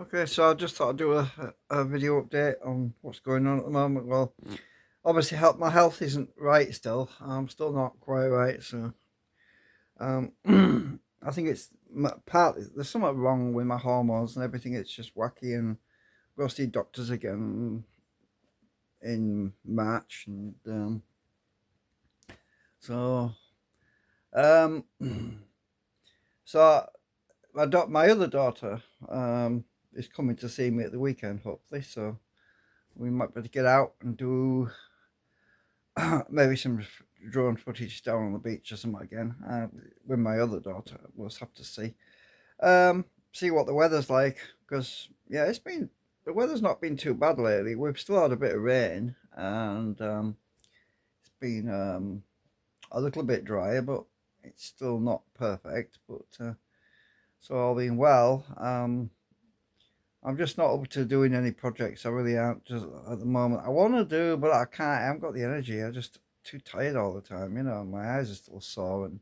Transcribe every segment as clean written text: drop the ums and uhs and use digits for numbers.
Okay, so I just thought I'd do a video update on what's going on at the moment. Well, obviously, my health isn't right still. I'm still not quite right. So, um, I think it's partly there's something wrong with my hormones and everything. It's just wacky, and go see doctors again in March, and so um, so my other daughter is coming to see me at the weekend, hopefully. So we might be able to get out and do maybe some drone footage down on the beach or something again with my other daughter. We'll have to see. See what the weather's like because yeah, the weather's not been too bad lately. We've still had a bit of rain and it's been a little bit drier, but it's still not perfect. But so all being well, I'm just not up to doing any projects. I really aren't just at the moment. I want to do, but I can't. I haven't got the energy. I'm just too tired all the time. My eyes are still sore and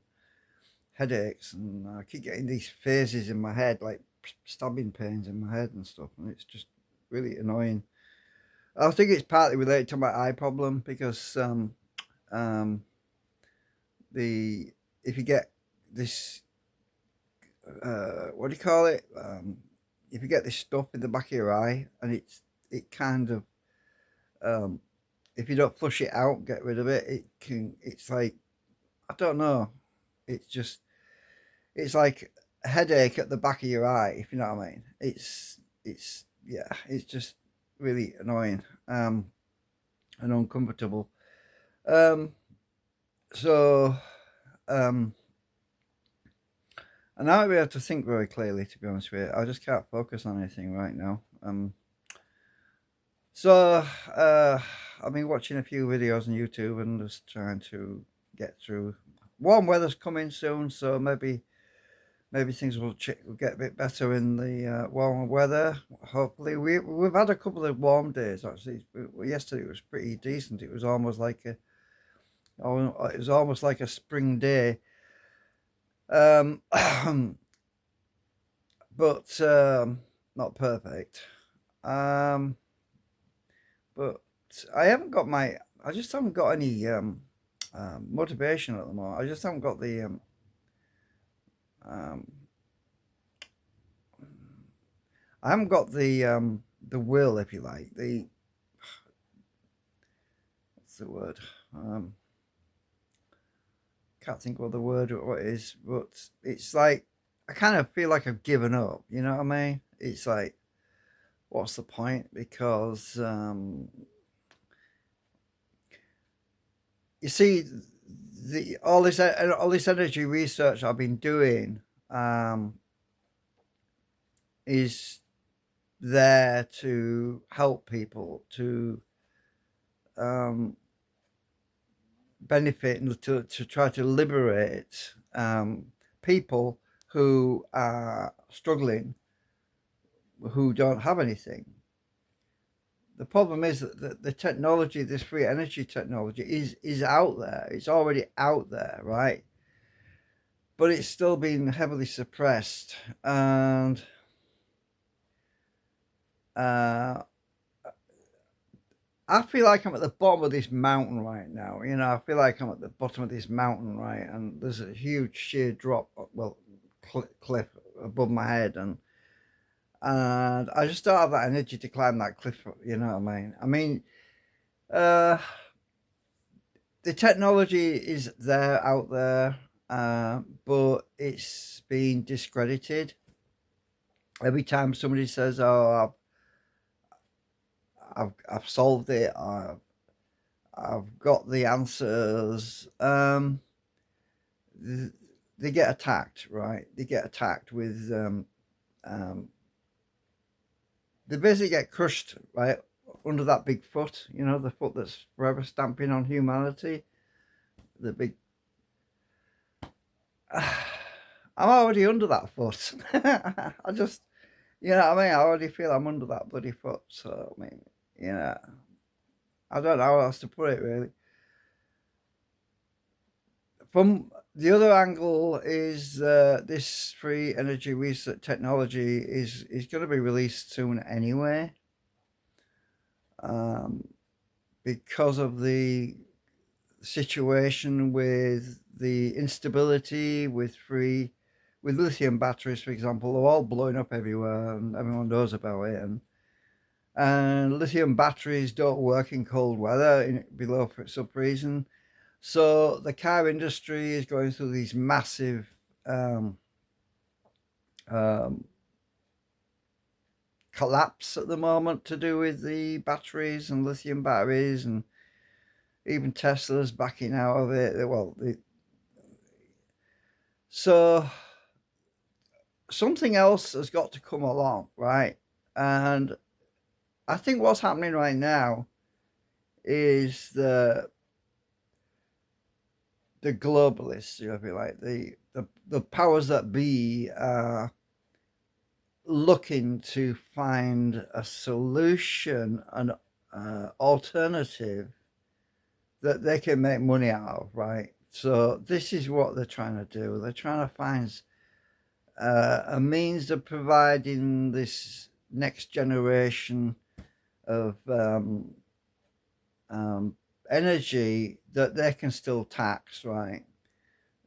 headaches, and I keep getting these phases in my head, like stabbing pains in my head and stuff, and it's just really annoying. I think it's partly related to my eye problem because um, the if you get this what do you call it? If you get this stuff in the back of your eye, and it kind of um, if you don't flush it out, get rid of it, it's like I don't know. It's just it's like a headache at the back of your eye, if you know what I mean. It's yeah, it's just really annoying and uncomfortable. Um, so um, and I won't be able to think very clearly, to be honest with you. I just can't focus on anything right now. So uh, I've been watching a few videos on YouTube and just trying to get through. Warm weather's coming soon, so maybe things will get a bit better in the warmer weather. Hopefully, we've had a couple of warm days actually. Yesterday was pretty decent. It was almost like a spring day. Um, but not perfect. Um, but I just haven't got any motivation at the moment. I just haven't got um, I haven't got the will, if you like. What's the word? Um, can't think what the word what it is, but it's like I kind of feel like I've given up. You know what I mean? It's like, what's the point? Because you see, the all this energy research I've been doing um, is there to help people to um, benefit and to try to liberate people who are struggling, who don't have anything. The problem is that the technology, this free energy technology, is out there. It's already out there, right? But it's still being heavily suppressed, and uh, I feel like I'm at the bottom of this mountain right now. I feel like I'm at the bottom of this mountain, right? And there's a huge sheer drop, well, cliff above my head, and I just don't have that energy to climb that cliff. You know what I mean? Uh, the technology is there out there, but it's been discredited. Every time somebody says, "Oh, I've solved it," I've got the answers. They get attacked, right? They get attacked with. Um, they basically get crushed, right, under that big foot. The foot that's forever stamping on humanity. The big. I'm already under that foot. I just, what I mean. I already feel I'm under that bloody foot. So I mean, you know, I don't know how else to put it really. from the other angle is this free energy research technology is going to be released soon anyway, um, because of the situation with the instability with lithium batteries, for example. They're all blowing up everywhere, and everyone knows about it. And lithium batteries don't work in cold weather below sub-freezing. So the car industry is going through these massive um, um, collapse at the moment to do with the batteries and lithium batteries, and even Tesla's backing out of it. So something else has got to come along, right? And I think what's happening right now is the globalists, if you like, the powers that be are looking to find a solution, an alternative that they can make money out of, right? So this is what they're trying to do. They're trying to find a means of providing this next generation of um, energy that they can still tax, right?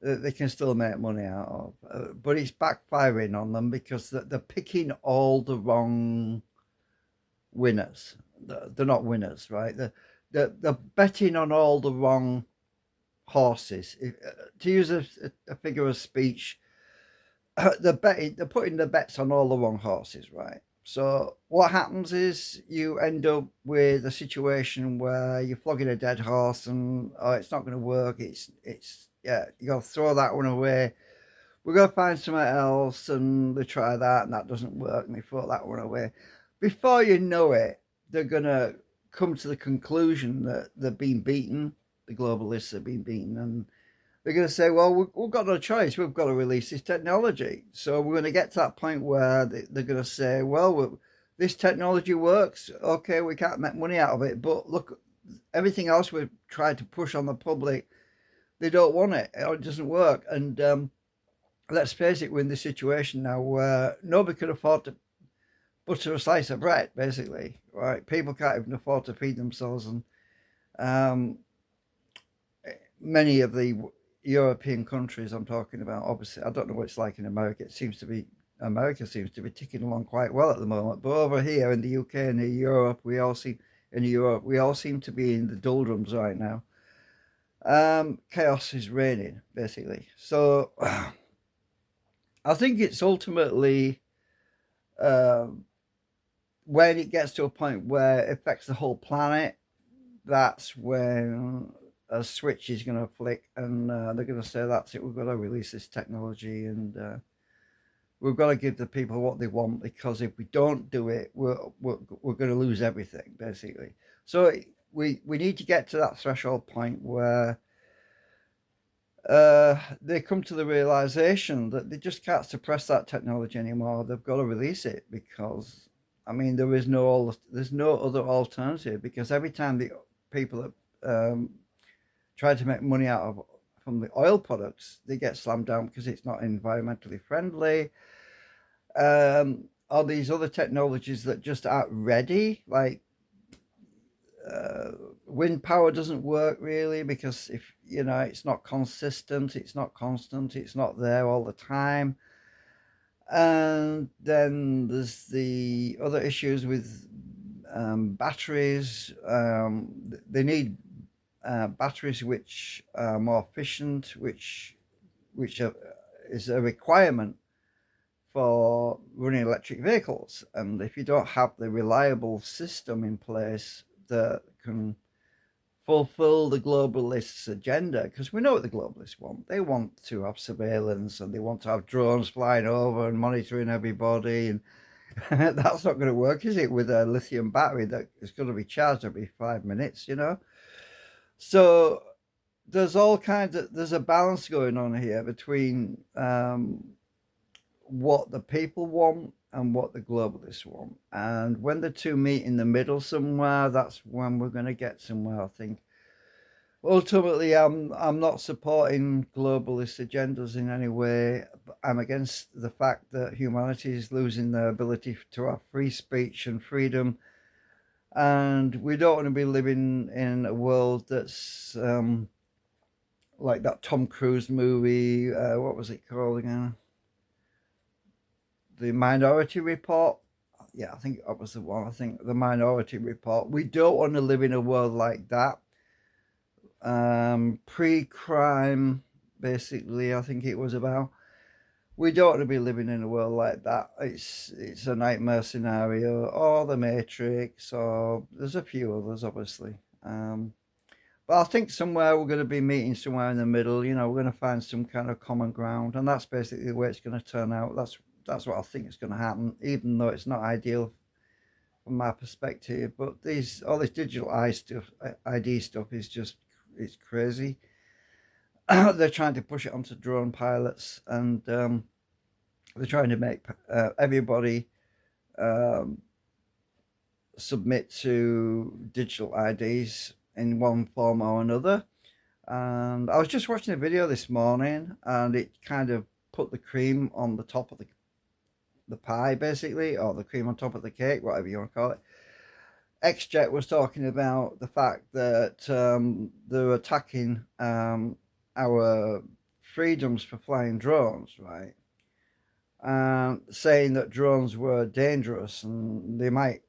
That they can still make money out of. But it's backfiring on them because they're picking all the wrong winners. They're not winners, right? They're betting on all the wrong horses. To use a figure of speech, they're putting the bets on all the wrong horses, right? So what happens is you end up with a situation where you're flogging a dead horse, and oh, it's not going to work. It's yeah, you got to throw that one away. We're going to find something else, and they try that, and that doesn't work, and they throw that one away. Before you know it, they're going to come to the conclusion that they've been beaten. The globalists have been beaten, and they're going to say, well, we've got no choice. We've got to release this technology. So we're going to get to that point where they're going to say, well, this technology works. Okay, we can't make money out of it. But look, everything else we've tried to push on the public, they don't want it, or it doesn't work. And let's face it, we're in this situation now where nobody can afford to butter a slice of bread, basically. Right? People can't even afford to feed themselves. And um, many of the European countries I'm talking about, obviously, I don't know what it's like in America. America seems to be ticking along quite well at the moment. But over here in the UK and in Europe, we all seem to be in the doldrums right now. Chaos is reigning, basically. So I think it's ultimately when it gets to a point where it affects the whole planet, that's when a switch is going to flick, and they're going to say, that's it, we've got to release this technology, and we've got to give the people what they want, because if we don't do it, we're going to lose everything, basically. So we need to get to that threshold point where they come to the realization that they just can't suppress that technology anymore. They've got to release it, because I mean there's no other alternative, because every time the people that try to make money out of from the oil products, they get slammed down because it's not environmentally friendly. All these other technologies that just aren't ready, like wind power doesn't work really, because if it's not consistent, it's not constant, it's not there all the time. And then there's the other issues with batteries. They need batteries which are more efficient, which is a requirement for running electric vehicles. And if you don't have the reliable system in place that can fulfill the globalists' agenda, because we know what the globalists want. They want to have surveillance, and they want to have drones flying over and monitoring everybody. And that's not going to work, is it, with a lithium battery that is going to be charged every 5 minutes? So there's there's a balance going on here between what the people want and what the globalists want. And when the two meet in the middle somewhere, that's when we're going to get somewhere, I think. Ultimately, I'm not supporting globalist agendas in any way. I'm against the fact that humanity is losing their ability to have free speech and freedom, and we don't want to be living in a world that's like that Tom Cruise movie. What was it called again? The Minority Report. Yeah, I think that was the one. I think the Minority Report. We don't want to live in a world like that. Pre-crime, basically. I think it was about. We don't want to be living in a world like that. It's a nightmare scenario, or the Matrix, or there's a few others, obviously. But I think somewhere we're going to be meeting somewhere in the middle. You know, we're going to find some kind of common ground, and that's basically the way it's going to turn out. That's what I think is going to happen, even though it's not ideal from my perspective. But these all this digital ID stuff is just it's crazy. They're trying to push it onto drone pilots, and they're trying to make everybody um, submit to digital IDs in one form or another. And I was just watching a video this morning, and it kind of put the cream on the top of the pie, basically, or the cream on top of the cake, whatever you want to call it. XJet was talking about the fact that they're attacking our freedoms for flying drones, right? Saying that drones were dangerous and they might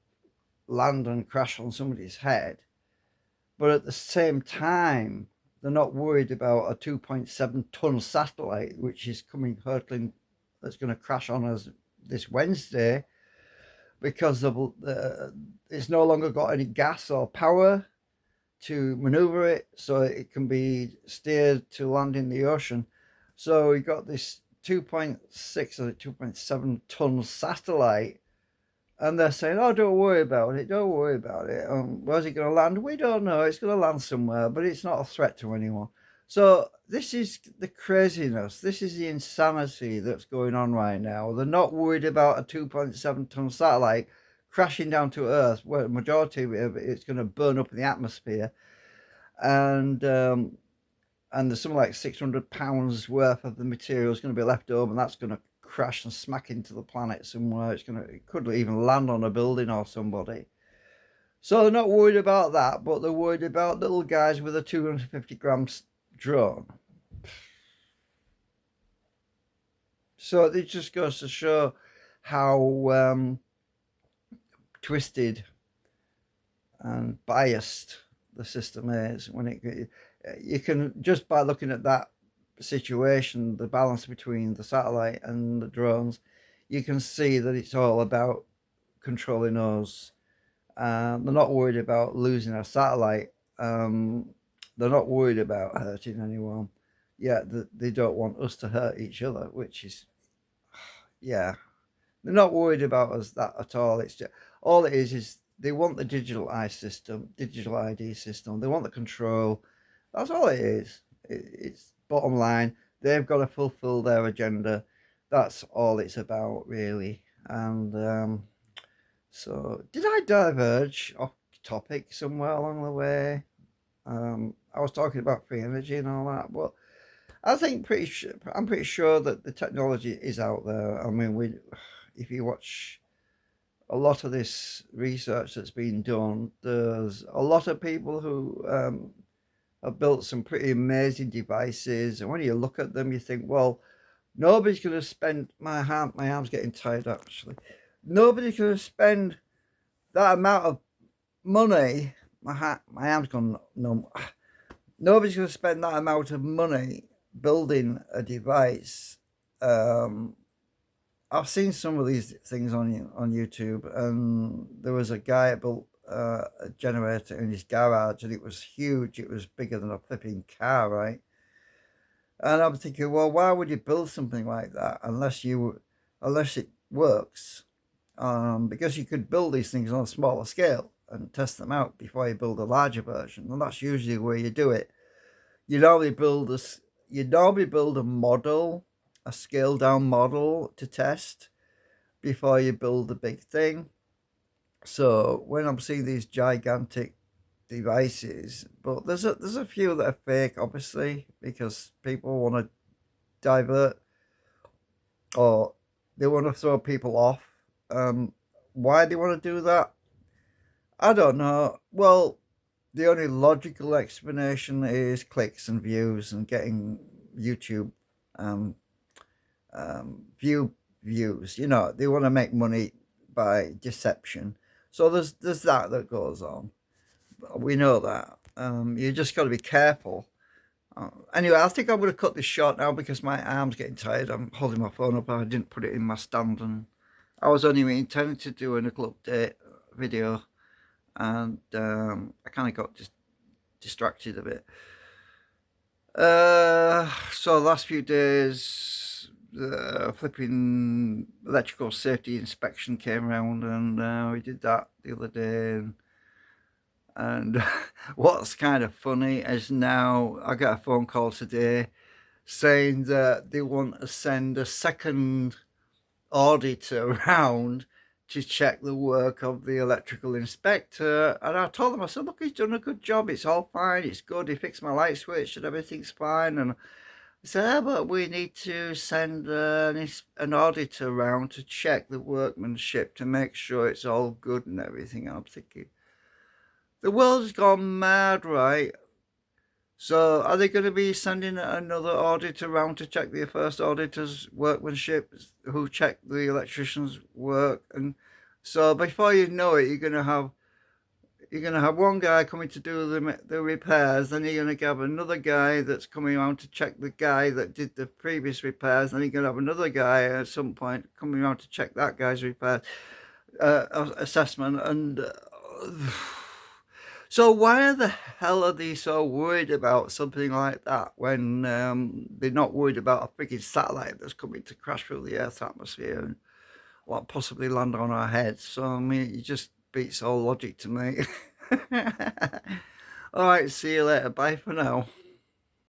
land and crash on somebody's head. But at the same time, they're not worried about a 2.7-ton satellite, which is coming hurtling, that's going to crash on us this Wednesday because it's no longer got any gas or power to maneuver it, so it can be steered to land in the ocean. So we got this 2.6 or 2.7-ton satellite, and they're saying, "Oh, don't worry about it. Don't worry about it. Where's it going to land? We don't know. It's going to land somewhere, but it's not a threat to anyone." So this is the craziness. This is the insanity that's going on right now. They're not worried about a 2.7-ton satellite crashing down to Earth, where the majority of it's going to burn up in the atmosphere, and there's something like 600 pounds worth of the material is going to be left over, and that's going to crash and smack into the planet somewhere. It could even land on a building or somebody. So they're not worried about that, but they're worried about little guys with a 250 grams drone. So it just goes to show how twisted and biased the system is. You can, just by looking at that situation, the balance between the satellite and the drones, you can see that it's all about controlling us. They're not worried about losing our satellite. They're not worried about hurting anyone. Yeah, they don't want us to hurt each other, which is, yeah, they're not worried about us that at all. It's just, all it is they want the digital ID system. They want the control. That's all it is. It's bottom line. They've got to fulfill their agenda. That's all it's about, really. And so, did I diverge off topic somewhere along the way? I was talking about free energy and all that, but I'm pretty sure that the technology is out there. I mean, if you watch a lot of this research that's been done, there's a lot of people who have built some pretty amazing devices, and when you look at them, you think, well, nobody's going to spend my arm's getting tired actually. Nobody's going to spend that amount of money. My arm's gone numb. Nobody's going to spend that amount of money building a device. I've seen some of these things on YouTube, and there was a guy that built a generator in his garage, and it was huge. It was bigger than a flipping car, right? And I'm thinking, well, why would you build something like that unless it works? Because you could build these things on a smaller scale and test them out before you build a larger version, and that's usually where you do it. You normally build a model, a scaled down model to test before you build the big thing. So when I'm seeing these gigantic devices, but there's a few that are fake, obviously, because people want to divert or they want to throw people off. Why they want to do that, I don't know. Well, the only logical explanation is clicks and views and getting YouTube um, views. You know, they want to make money by deception. So there's that goes on. We know that. You just got to be careful. Anyway, I think I'm going to cut this short now because my arm's getting tired. I'm holding my phone up. I didn't put it in my stand, and I was only intending to do a little update video, and I kind of got just distracted a bit. So the last few days, the flipping electrical safety inspection came around, and we did that the other day. And what's kind of funny is now I got a phone call today saying that they want to send a second auditor around to check the work of the electrical inspector. And I told them, I said, look, he's done a good job. It's all fine. It's good. He fixed my light switch and everything's fine. And I said, yeah, but we need to send an auditor around to check the workmanship to make sure it's all good and everything. And I'm thinking, the world's gone mad, right? So are they going to be sending another auditor around to check the first auditor's workmanship, who checked the electrician's work? And so before you know it, you're going to have one guy coming to do the repairs, then you're going to have another guy that's coming around to check the guy that did the previous repairs, then you're going to have another guy at some point coming around to check that guy's repairs assessment. And so why the hell are they so worried about something like that when they're not worried about a freaking satellite that's coming to crash through the Earth's atmosphere and what possibly land on our heads? So I mean, it just beats all logic to me. All right, see you later. Bye for now.